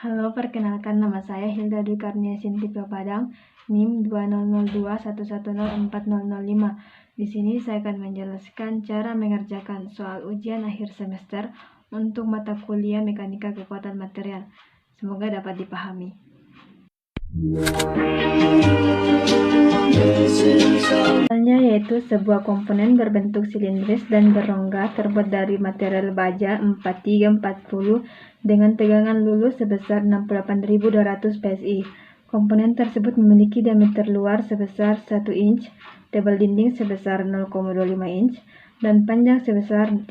Halo, perkenalkan nama saya Hilda Dwi Karnia Sintika Padang, NIM 2002110405. Di sini saya akan menjelaskan cara mengerjakan soal ujian akhir semester untuk mata kuliah Mekanika Kekuatan Material. Semoga dapat dipahami. Misalnya yaitu sebuah komponen berbentuk silindris dan berongga terbuat dari material baja 4340 dengan tegangan lulus sebesar 68.200 PSI. Komponen tersebut memiliki diameter luar sebesar 1 inch, tebal dinding sebesar 0,25 inch, dan panjang sebesar 30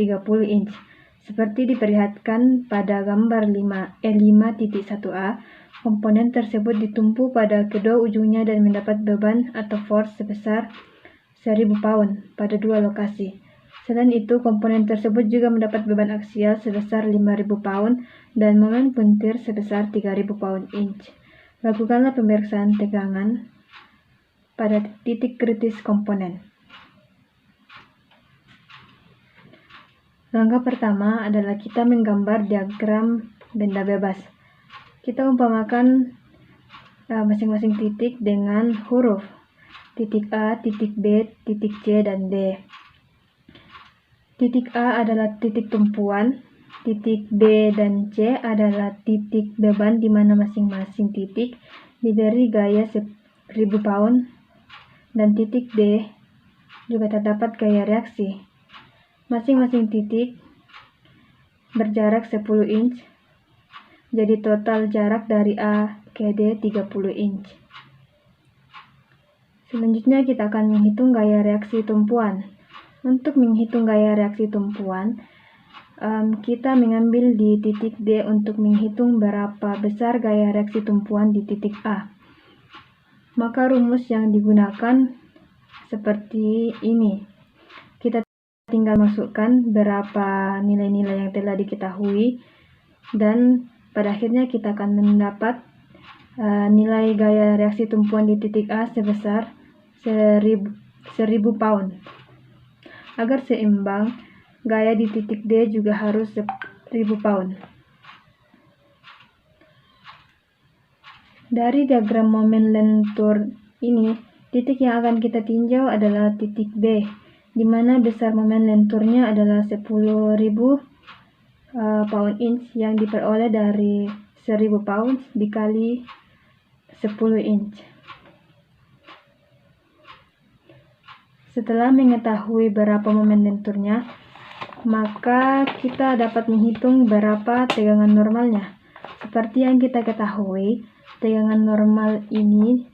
inch. Seperti diperlihatkan pada gambar 5.1a, komponen tersebut ditumpu pada kedua ujungnya dan mendapat beban atau force sebesar 1000 pound pada dua lokasi. Selain itu, komponen tersebut juga mendapat beban aksial sebesar 5000 pound dan momen puntir sebesar 3000 pound inch. Lakukanlah pemeriksaan tegangan pada titik kritis komponen. Langkah pertama adalah kita menggambar diagram benda bebas. Kita umpamakan masing-masing titik dengan huruf titik A, titik B, titik C, dan D. Titik A adalah titik tumpuan, titik B dan C adalah titik beban di mana masing-masing titik diberi gaya 1000 pound, dan titik D juga terdapat gaya reaksi. Masing-masing titik berjarak 10 inch, jadi total jarak dari A ke D 30 inch. Selanjutnya kita akan menghitung gaya reaksi tumpuan. Untuk menghitung gaya reaksi tumpuan, kita mengambil di titik D untuk menghitung berapa besar gaya reaksi tumpuan di titik A. Maka rumus yang digunakan seperti ini. Kita tinggal masukkan berapa nilai-nilai yang telah diketahui, dan pada akhirnya kita akan mendapat nilai gaya reaksi tumpuan di titik A sebesar 1000 pound. Agar seimbang, gaya di titik D juga harus 1000 pound. Dari diagram momen lentur ini, titik yang akan kita tinjau adalah titik B, di mana besar momen lenturnya adalah 10.000 pound inch yang diperoleh dari 1000 pound dikali 10 inch. Setelah mengetahui berapa momen lenturnya, maka kita dapat menghitung berapa tegangan normalnya. Seperti yang kita ketahui, tegangan normal ini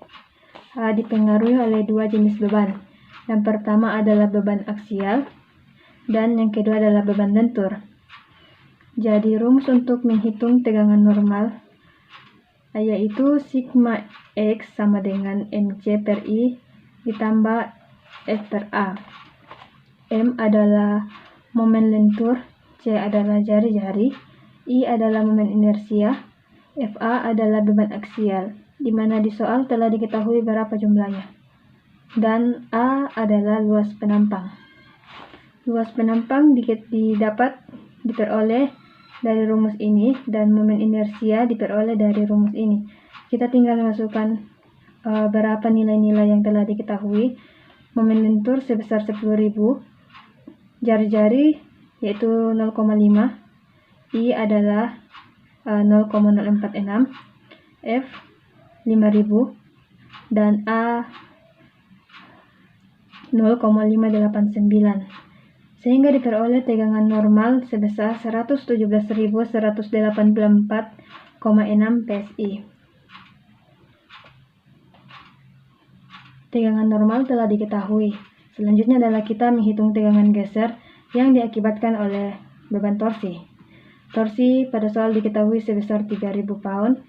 dipengaruhi oleh dua jenis beban. Yang pertama adalah beban aksial, dan yang kedua adalah beban lentur. Jadi rumus untuk menghitung tegangan normal yaitu sigma X sama dengan MC per I ditambah F per A. M adalah momen lentur, C adalah jari-jari, I adalah momen inersia, FA adalah beban aksial, di mana di soal telah diketahui berapa jumlahnya. Dan A adalah luas penampang. Luas penampang diperoleh dari rumus ini, dan momen inersia diperoleh dari rumus ini. Kita tinggal masukkan berapa nilai-nilai yang telah diketahui. Momen lentur sebesar 10.000, jari-jari yaitu 0,5, I adalah 0,046, F 5.000, dan A 0,589, sehingga diperoleh tegangan normal sebesar 117.184,6 PSI. Tegangan normal telah diketahui. Selanjutnya adalah kita menghitung tegangan geser yang diakibatkan oleh beban torsi. Torsi pada soal diketahui sebesar 3000 pound.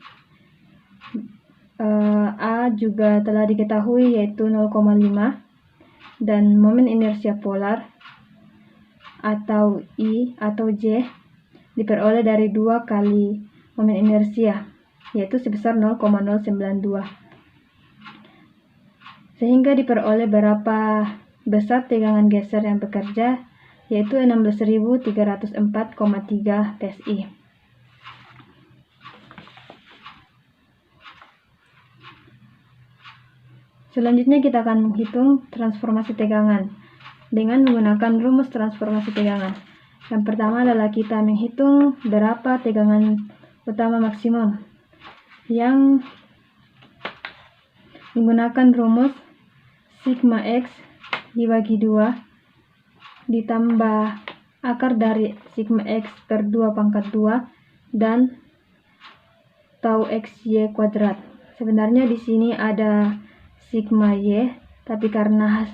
A juga telah diketahui yaitu 0,5, dan momen inersia polar atau I atau J diperoleh dari 2 kali momen inersia yaitu sebesar 0,092, sehingga diperoleh berapa besar tegangan geser yang bekerja yaitu 16.304,3 PSI. Selanjutnya kita akan menghitung transformasi tegangan dengan menggunakan rumus transformasi tegangan. Yang pertama adalah kita menghitung berapa tegangan utama maksimum yang menggunakan rumus sigma X dibagi 2 ditambah akar dari sigma X per 2 pangkat 2 dan tau XY kuadrat. Sebenarnya di sini ada sigma Y, tapi karena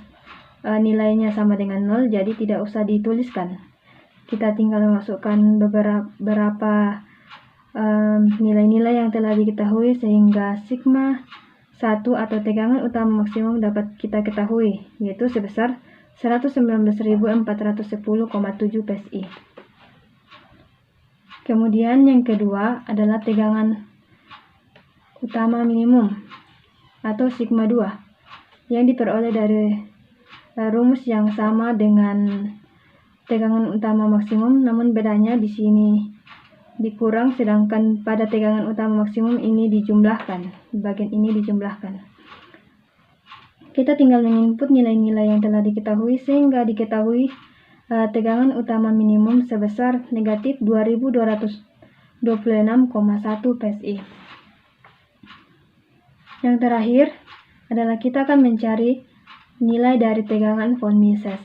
nilainya sama dengan 0, jadi tidak usah dituliskan. Kita tinggal memasukkan beberapa nilai-nilai yang telah diketahui sehingga sigma 1 atau tegangan utama maksimum dapat kita ketahui, yaitu sebesar 119.410,7 PSI. Kemudian yang kedua adalah tegangan utama minimum atau sigma 2 yang diperoleh dari rumus yang sama dengan tegangan utama maksimum, namun bedanya di sini dikurang, sedangkan pada tegangan utama maksimum ini dijumlahkan, bagian ini dijumlahkan. Kita tinggal menginput nilai-nilai yang telah diketahui sehingga diketahui tegangan utama minimum sebesar negatif 2226,1 PSI. Yang terakhir adalah kita akan mencari nilai dari tegangan von Mises.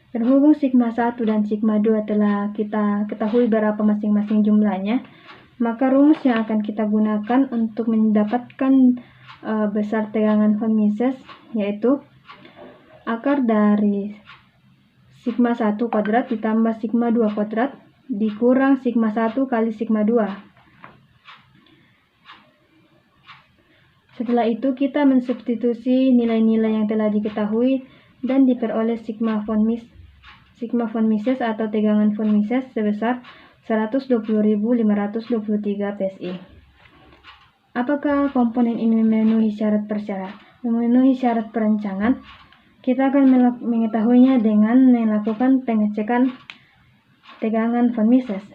Berhubung sigma 1 dan sigma 2 telah kita ketahui berapa masing-masing jumlahnya, maka rumus yang akan kita gunakan untuk mendapatkan besar tegangan von Mises yaitu akar dari sigma 1 kuadrat ditambah sigma 2 kuadrat dikurang sigma 1 kali sigma 2. Setelah itu kita mensubstitusi nilai-nilai yang telah diketahui dan diperoleh sigma von Mises atau tegangan von Mises sebesar 120.523 PSI. Apakah komponen ini memenuhi syarat perancangan? Kita akan mengetahuinya dengan melakukan pengecekan tegangan von Mises.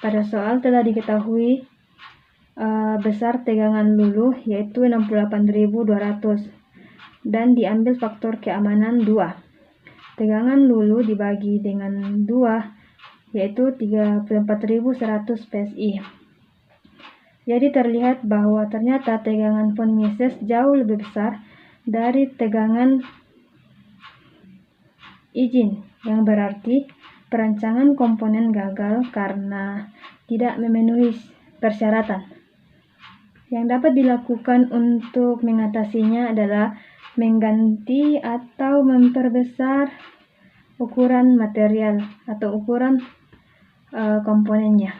Pada soal telah diketahui besar tegangan luluh yaitu 68.200 dan diambil faktor keamanan 2. Tegangan luluh dibagi dengan 2 yaitu 34.100 PSI. Jadi terlihat bahwa ternyata tegangan von Mises jauh lebih besar dari tegangan izin, yang berarti perancangan komponen gagal karena tidak memenuhi persyaratan. Yang dapat dilakukan untuk mengatasinya adalah mengganti atau memperbesar ukuran material atau ukuran komponennya.